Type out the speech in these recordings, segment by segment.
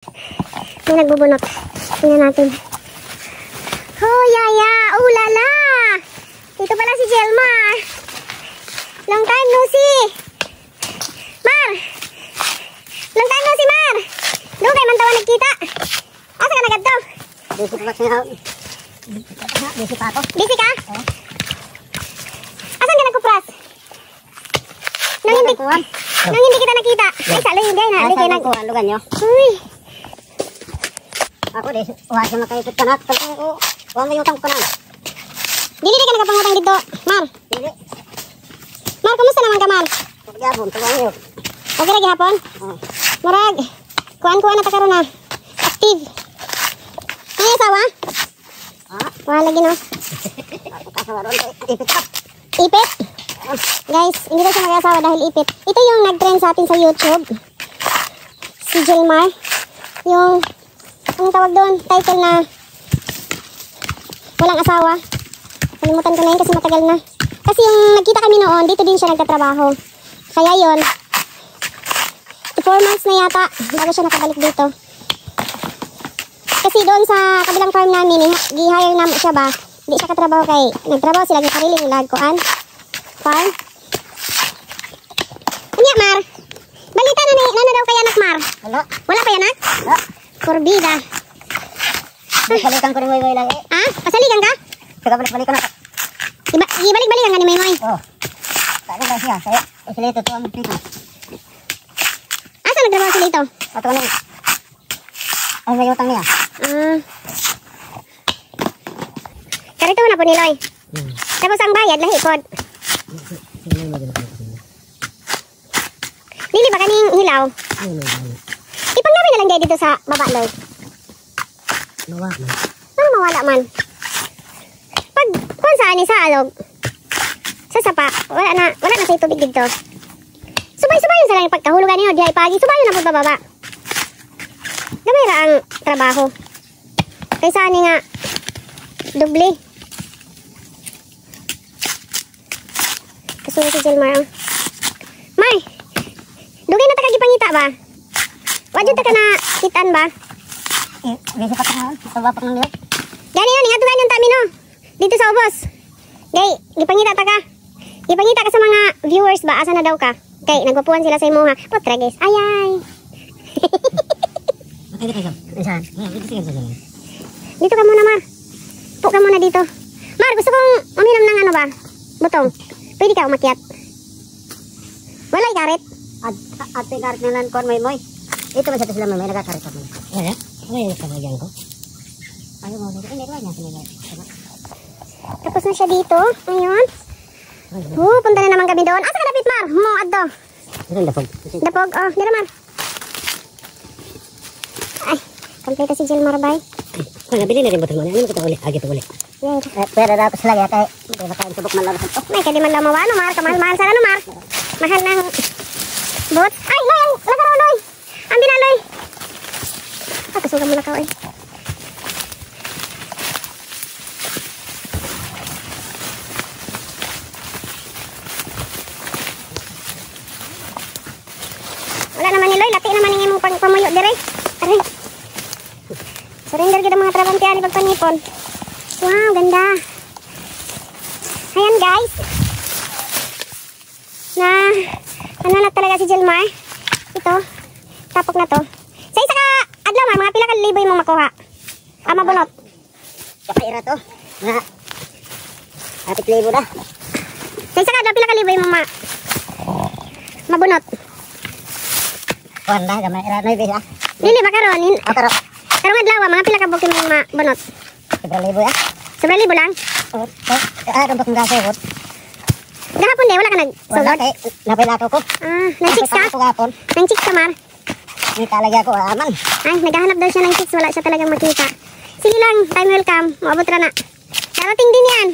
May nagbubunot. Tingnan natin. Oh, yaya! Ulala! Dito pala si Jelmar. Long time no see. Mar! Long time no see, Mar! Doon kay Mantawa nagkita. Asa ka nagad to? Busy pa siya. Busy pa ako. Busy ka? Asan ka nagkupras? Nang hindi kita nakita. Ay, salo yung gay na. Hindi kayo nagkuhan, lugan nyo. Uy! Ako di, huwag siya makaipit ka na. Huwag mo yung utang ko na. Dili ka nagapangutang dito, Mar. Dili. Mar, kumusta naman ka, Mar? Pagyapon, tuwang yun. Okay lagi hapon? Marag, kuhaan na takaroon na. Active. Ano yung asawa? Wala lagi no. Ako kasawa doon, ipit ka. Ipit? Guys, hindi daw siya mag-asawa dahil ipit. Ito yung nag-trend sa atin sa YouTube. Si Jelmar. Yung, anong tawag doon? Title na walang asawa. Kalimutan ko na yun kasi matagal na. Kasi yung nagkita kami noon, dito din siya nagtatrabaho. Kaya yun, 4 months na yata bago siya nakabalik dito. Kasi doon sa kabilang farm namin, gi-hire namin siya ba? Hindi siya katrabaho kay, nagtrabaho sila ng sarili ng lagkuan. Farm. Unya, Mar. Balita na daw kay anak, Mar. Wala. Wala pa anak? Wala. Kurbida. Balikan ko ni Moy lagi. Ah? Pasaligan ka? Saka balik-balikan ako. Ibalik-balikan ka ni Moy. Oo. Kaya ba siya? Kaya, sila ito ang pito. Asa nagtrabaho sila ito? Ato na yun. Ay, may utang niya. Karito na po ni Loy. Tapos ang bayad, lahi pod. Dili ba kaning hilaw? Ipanggabi na lang dyan dito sa baba, Loy. Mawala man. Pag, kung saan ni sa alog, sa sapa, wala na sa tubig dito. Subay-subay sa lang yung pagkahulugan niyo, dihay pagi, subayo na po bababa. Gamay ra ang trabaho. Kaysa ni nga, doble. Kasunod si Jelmar. May, dugay na takagipangita ba? Wadyo ta ka na kitaan ba? Busy pa ka na. Ito ba pa ng liyo? Gani yun, ingatugan yung tamino. Dito sa ubos. Gay, gipangita ta ka. Gipangita ka sa mga viewers ba? Asa na daw ka? Kay, nagpapuan sila sa imo ha. Potra guys, ayay. Dito ka muna, Mar. Po ka muna dito. Mar, gusto kong uminom ng ano ba? Butong. Pwede ka umakyat. Walay karet. At karet na lang kon Moy. Ito ba sa sila may nagakaret ako. Eh? Ano yung kamagyan ko? Ayaw mo. Hindi ko niya sila. Tapos na siya dito. Ayun. Punta na naman kami doon. Asa ka napit, Mar? Mo, adto. Dapog. Dapog. Oh, dito, Mar. Ay, kompleto si Jelmar, bay. Nabili na rin butang mo. Ano kita uli? Agi pa uli. Pero dapat lagi kay makain subok man lang. May kadi man lang mawano, Mar. Kamahal-mahal sana, no, Mar? Mahal ng bot. Ay, Loy! Lakaw, Loy! Ambi na, Loy! Kasuga mo lakaw, eh. Wala naman ni Loy. Lati naman yung imong pamuyo, dire. Aray. Surrender kita mga trabantiyan pagpanipon. Wow, ganda. Ayan guys. Ano na talaga si Jelmar. Ito. Tapok na to. Sa isa ka adlaw, Mar, mga pila ka libo yung makuha. Mabunot. Kapaira to. Na. Atik libo na. Sa isa ka adlaw, pila ka libo yung mabunot. Wala, gamay ra na ibig. Dili ba karon? Akaro. Karong adlaw, mga pila ka bukin yung mabunot. Sobrang libo ya. Sobrang libo lang. Rumpok ng gasewot. Gahapon de, wala ka nagsugod. Wala kay napilako ko. Nag-chicks ka? Nag-chicks ka, Mar? May talagya ko, aman. Ay, naghahanap daw siya ng chicks. Wala siya talagang makita. Sige lang, time will come. Maabot ra na. Darating din yan.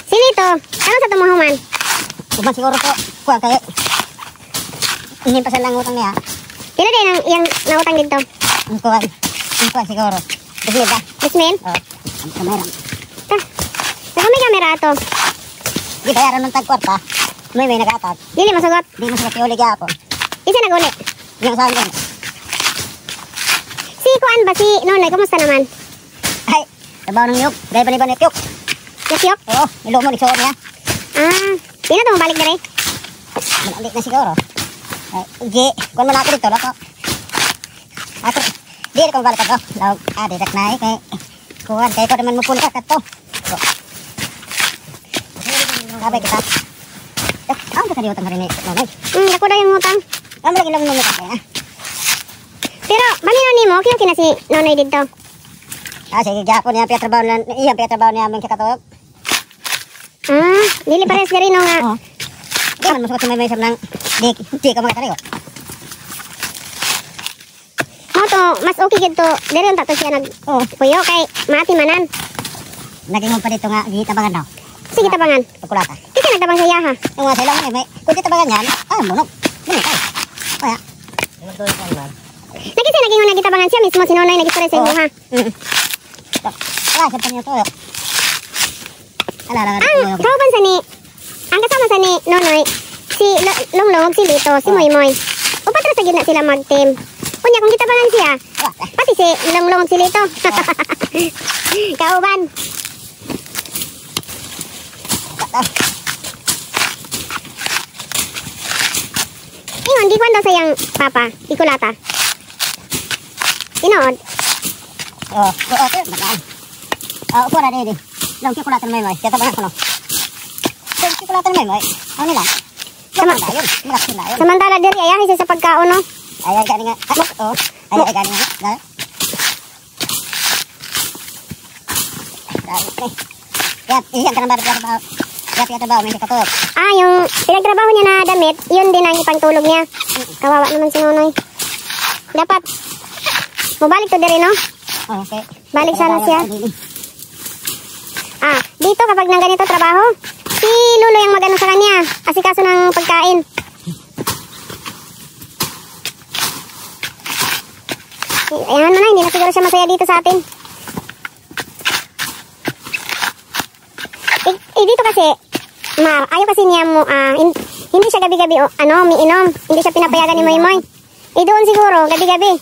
Sino ito? Ano sa tumuhuman? Kuman siguro po. Kuha kay. Ingin pa sa lang utang niya. Sino din ang iyang nautang dito? Kuha siguro. Bismil ba? Bismil? Oo. Kamera. Saka may kamera ito. Di bayaran ng tag-kwarta. May nag-atat. Dili masugot. Di mo siya kiulig ako. Isa naguli. Yung sa akin. Si Kuan ba si Nonoy, kumusta naman? Ay, trabaho ng niyok. Gaya ba ni ba ni Kyok? Yakyok? Oo, nilo mo, nagsuot niya. Di na ito mabalik na rin. Malalik na siguro. Ay, G, kung mo na ako dito, lako. Ako, di ko balik ako. Lawag, didak na eh. Kay, kuhan, kaya ko naman mo puli ka kato. Kabay kita. Ang kakaliwatan ka rin eh, Nonoy. Ako daw yung utang. Ang malaki lang nung ka kaya. Pero, balino ni mo, kina si Nonoy dito. Sige, gapon niya, piyatrabaho niya aming kakatuyok. Dili pares gari no nga. Oo. Di man masukot si may isang nang di ka makatariyo. Mo to, mas okay gito. Dili ang tato siya nagpuyo kay mati manan. Naging mo pa dito nga, gitabangan daw. Sige tabangan. Pagkulata. Kasi nagtabang siya ha. Yung nga sila mo may kung di tabangan yan, bunog. Bunog tayo. Kaya. Nakisi naging nagitabangan siya mismo si Nonoy nagipare sa inyo ha. Siya pa niyo tuyok. Alala Ang kauban sa ni, ang kasama sa ni Nonoy, si Longlong, si Lito, si Moymoy. Upatra sa gitna sila mag-team. Kunya kung gitabangan siya, pati si Longlong, si Lito. Kauban. Ingon, di kwando sayang papa, ikulata. Inood. Magaan. Upo na din. Long kikulatan may kaya tabangan ko no. Long kikulatan may ano nila? Samantala diri ayahi siya sa pagkaon no. Ay gani nga. Ay gani nga. Kaya iyan ka na ba trabaho may katulog. Yung pinagtrabaho niya na damit, yun din ang ipangtulog niya. Kawawa naman si Nonoy. Dapat mabalik to diri no? Okay. Balik sana siya. Dito kapag nang ganito trabaho, si Lulo yung mag-ano sa kanya, asikaso ng pagkain. Ayan mo na, hindi na siguro siya masaya dito sa atin. Dito kasi, ayaw kasi niya mo, hindi siya gabi-gabi, umiinom. Hindi siya pinapayagan ni Moymoy. Doon siguro, gabi-gabi.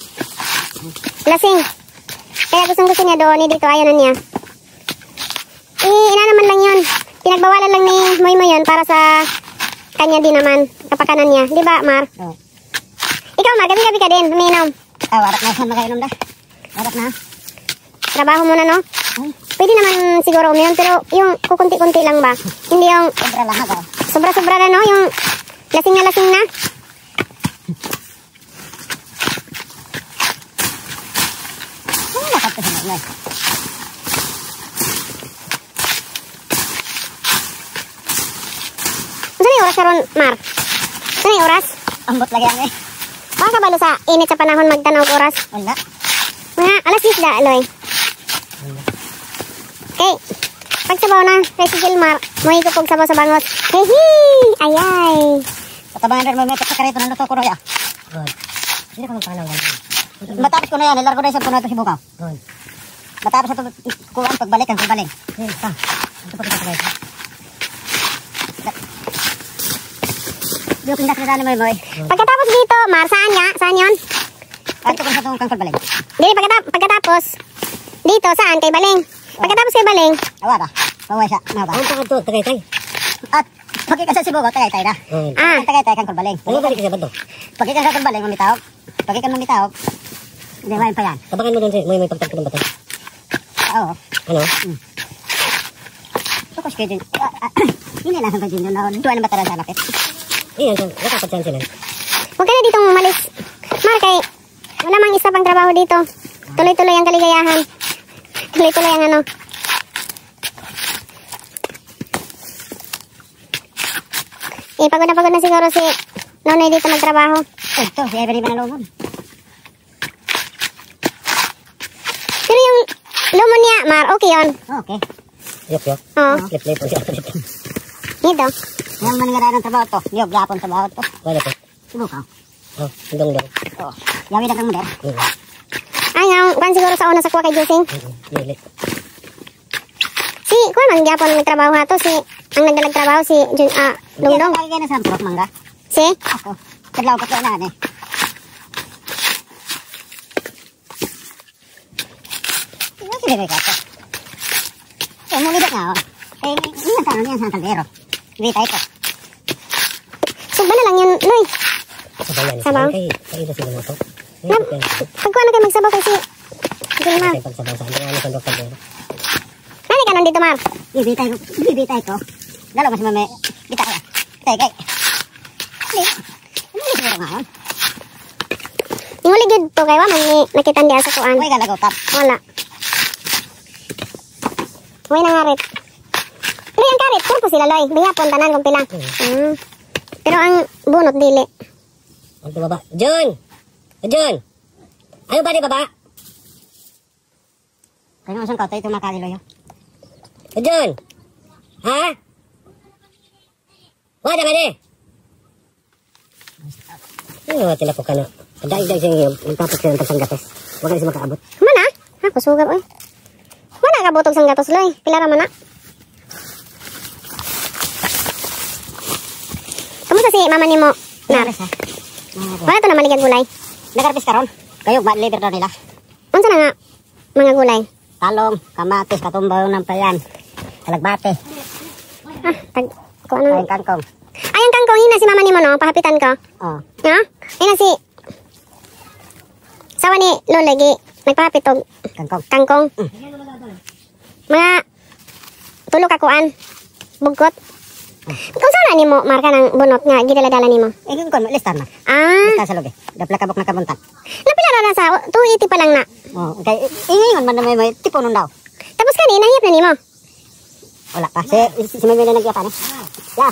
Lasing. Kaya gusto niya doon, dito, ayaw na niya. Ina naman lang yun. Pinagbawalan lang ni Moymoy yun para sa kanya din naman, kapakanan niya. Di ba, Mar? Oo. Ikaw, Mar, gabi-gabi ka din, umiinom. Warak na saan makainom dah. Warak na. Trabaho muna, no? Pwede naman siguro uminom, pero yung kukunti-kunti lang ba? Hindi yung Sobra lang ako. sobra-sobra na, no? Yung lasing na lasing na. Nakapit sa mga. Saan yung oras karon, Mar? Saan yung oras? Ambot lagi ang Baka kabalo sa init sa panahon magtanaw og oras. Wala. Mga alas 10 da, Loy. Okay. Pagsabaw na, kay si Gilmar, mo ikupog sabaw sa bangot. Hehe! Ayay! Patabangan rin mo may kakarito ng luto ko roya. Good. Hindi ko nang pangalan. Matapos ko na yan, nilargo na isang puno ito si Bukaw. Good. Matapos ito kuhaan, pagbalik ang pagbalik. Pa. Ito pa kita guys. Di ko pindas na sana mo. Pagkatapos dito, Mar, saan nga? Saan yun? Ito ko sa itong kangkol baling. Dili, pagkatapos, dito, saan? Kay Baling. Pagkatapos kay Baling. Awa ba? Baway siya. Ano ba? Ang pagkatapos ito, Tagaytay. At pagkikasa si Bukaw, Tagaytay na. Tagaytay, kangkol baling. Ano balik siya ba ito? Pagkikan kangkol baling, mamitawag. Pagkikan mamitawag. Hindi, main pa yan. Tabakan mo doon siya, may pagtagpo ng bato. Oo. Ano? Tukos kayo din. Hindi lang hanggang din yun. Tuwa na ba talaga sa lapit? Iyan, nakapat siya sila. Huwag ka na ditong umalis. Mar, kay wala mang isa pang trabaho dito. Tuloy-tuloy ang kaligayahan. Tuloy-tuloy ang ano. Pagod na siguro si Nonoy dito magtrabaho. Ito, si Every Manalumon. Pero yung lumon niya, Mar, okay yun. Okay. Yop. Oo. Lip-lip po siya. Dito. Yung manigara ng trabaho to. Yung gapon trabaho to. Wala po. Subukaw. Oh, dong. Oo. Yawi na kang model. Ay, yung kan siguro sa una sa kuha kay Jusing. Lilit. Si, kuwan man, gyapon nagtrabaho hato. Si, ang nagdalag trabaho si Dongdong. Kaya kaya na sa prok mangga. Si? Ako. Kadlaw pa kaya na eh. Sige ka to. Eh, muli ba nga ako? Eh, iyan tanong niyan sa kaldero. Ibita ito. Sugba na lang yan, Loy. Sabayan. Sabaw? Kaila sila mo to. Pagkuha na kayo magsabaw kasi. Mar. Kaya pagsabaw sa ano sa doktor dito. Nani ka nandito, Mar? Ibita ito. Dalo mas mame. Bita kaya. Kay. Muli siguro nga yun. Inguli gud to kay wa man ni nakita diya sa kuan. Uy, galagot tap. Wala. Uy, nangarit. Pero yung karit, purpo sila, Loy. Bihapon, tanan kung pila. Pero ang bunot, dili. Ang baba. John! John! Ano ba di baba? Kaya nga saan ka tayo tumakali loyo. John! Ha? Wala ka di? Ano tilapok ka na? Daig-daig siya ngayon. Tapos siya ng pagsanggatos. Huwag ka na siya makaabot. Mana? Ha, kusugar, oy. Wala ka butog sang gatos, Loy. Pila ra man na. Kamusta si mama nimo? Nar. Wala to na maligag gulay. Nagarpis ka ron. Kayo, liver daw nila. Unsa na nga mga gulay? Talong, kamatis, katumbaw ng payan. Alagbate. Ah, ko ano? Ayun kangkong. Ay, ang kangkong ina si mama nimo no, pahapitan ko. Oh. Ha? Ina si sawa ni Lolegi, nagpahapit og Kangkong. kangkong. Mga tulo ka kuan. Bugkot. Kung saan na nimo marka ng bunot nga gidala-dala nimo? Eh, kung listan na. Ah, Listan sa lugi. Dapla kabok na kabuntan. napila ra na sa 280 pa lang na. Oh, okay. Ingayon man na may tipo nun daw. Tapos kani nahiyap na nimo. Wala pa. Si may nagyapan eh. Ya.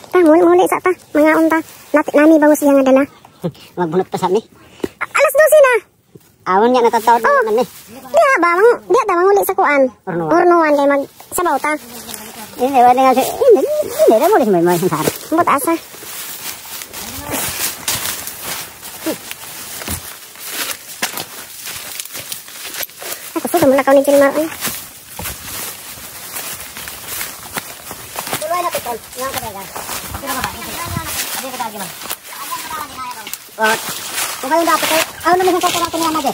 Ta muli sa ta, mga unta. Nami bawas siya nga dala. Magbunot pa sa mi. Alas 12 na. Awon niya natatawad na naman eh. Diya ba diya ta manguli sa kuan. Ornuan. Ornuan kay mag sabaw ta. Hindi, wala nga siya. Hindi na muli si may sara. Ambot asa. Ako sudah mulakaw ni Jilmar ay. Tuloy na pitol. Yung kadagan. Hindi ka tagi man. Kung kayo dapat ay, ano naman sa kailangan niya magi?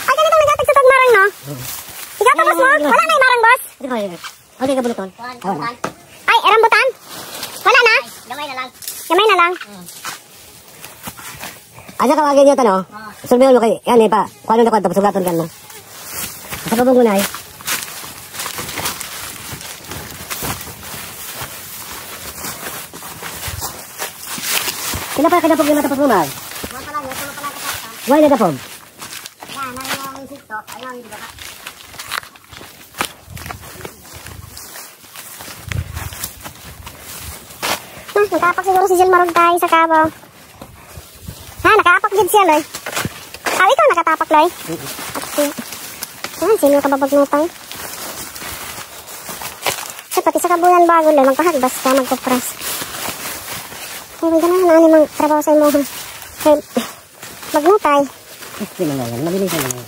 Ay ganito nagatig sa tagmarang no? Ikaw tapos mo? Wala na yung marang boss? Okay ka bunuton. Ay, rambutan? Wala na? Gamay na lang. Gamay na lang. Asa ka wagin niya tanong? Sulbihan mo kay, yan eh pa. Kung ano na kwanta, pasugaton ka na. Sa babong gunay. Kailan pa kadapog yung matapos mo, Mar? Why na dapog? Yan, ang insito. Ayun, di ba ka? Nakapak siguro si Jilmar tayo sa kabaw. Ha, nakapak din siya, Loy. Ah, ikaw nakatapak, Loy? Okay. Ah, sino ka babagnutang? Sa pati sa kabulan bago, Loy, magpahagbas ka, magpapras. Ay, may ganahan na animang trabaho sa imo, ha? Hey, magnutay. Spray na yan. Mabilis na naman.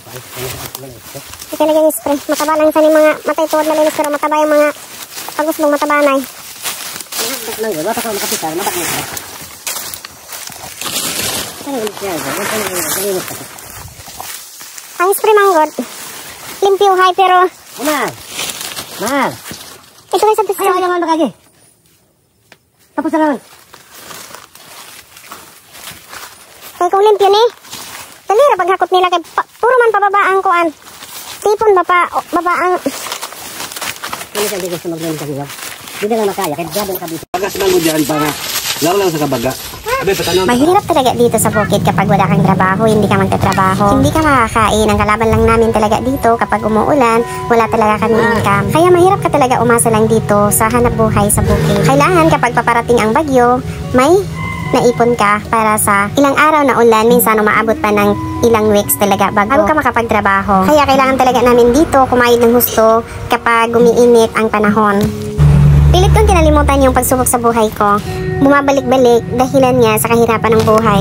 Ika lagi yung spray. Mataba lang sa ni mga matay tuwad na linis, pero mataba yung mga pagusbong matabanay. Nanggo, wala ka makapitar, matak mo ka. Ano yung siya? Ang spray manggod, limpyo hay, pero Mahal! Mahal! ito kayo sa pisto. Ayaw nga makagi. Tapos na naman. Kaya kung limpyo ni, talira paghakot nila kay puro man pababa ang kuan. Tipon baba ang Ano siya di gusto mag-learn sa biyaw? Di na lang makaya, kahit grabe nakabisa. Bagas lang mo dyan para lang sa kabaga. Abe, patanong. mahirap talaga dito sa bukid kapag wala kang trabaho, hindi ka magtatrabaho. Hindi ka makakain. Ang kalaban lang namin talaga dito kapag umuulan, wala talaga kami income. Kaya mahirap ka talaga umasa lang dito sa hanap buhay sa bukid. Kailangan kapag paparating ang bagyo, may naipon ka para sa ilang araw na ulan, minsan umaabot pa ng ilang weeks talaga bago ka makapagtrabaho. Kaya kailangan talaga namin dito kumayod ng husto kapag umiinit ang panahon. Pilit kong kinalimutan yung pagsubok sa buhay ko. Bumabalik-balik dahilan niya sa kahirapan ng buhay.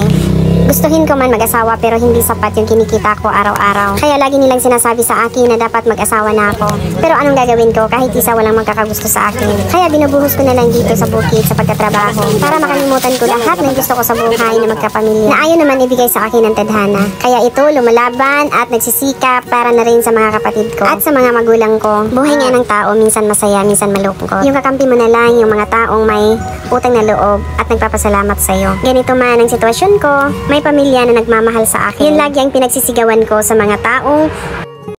Gustuhin ko man mag-asawa pero hindi sapat yung kinikita ko araw-araw. Kaya lagi nilang sinasabi sa akin na dapat mag-asawa na ako. Pero anong gagawin ko kahit isa walang magkakagusto sa akin? Kaya binubuhos ko na lang dito sa bukid sa pagtatrabaho para makalimutan ko lahat ng gusto ko sa buhay na magkapamilya na ayaw naman ibigay sa akin ng tadhana. Kaya ito, lumalaban at nagsisikap para na rin sa mga kapatid ko at sa mga magulang ko. Buhay nga ng tao, minsan masaya, minsan malungkot. Yung kakampi mo na lang yung mga taong may utang na loob at nagpapasalamat sa'yo. Ganito man ang sitwasyon ko, may pamilya na nagmamahal sa akin. Yun lagi ang pinagsisigawan ko sa mga taong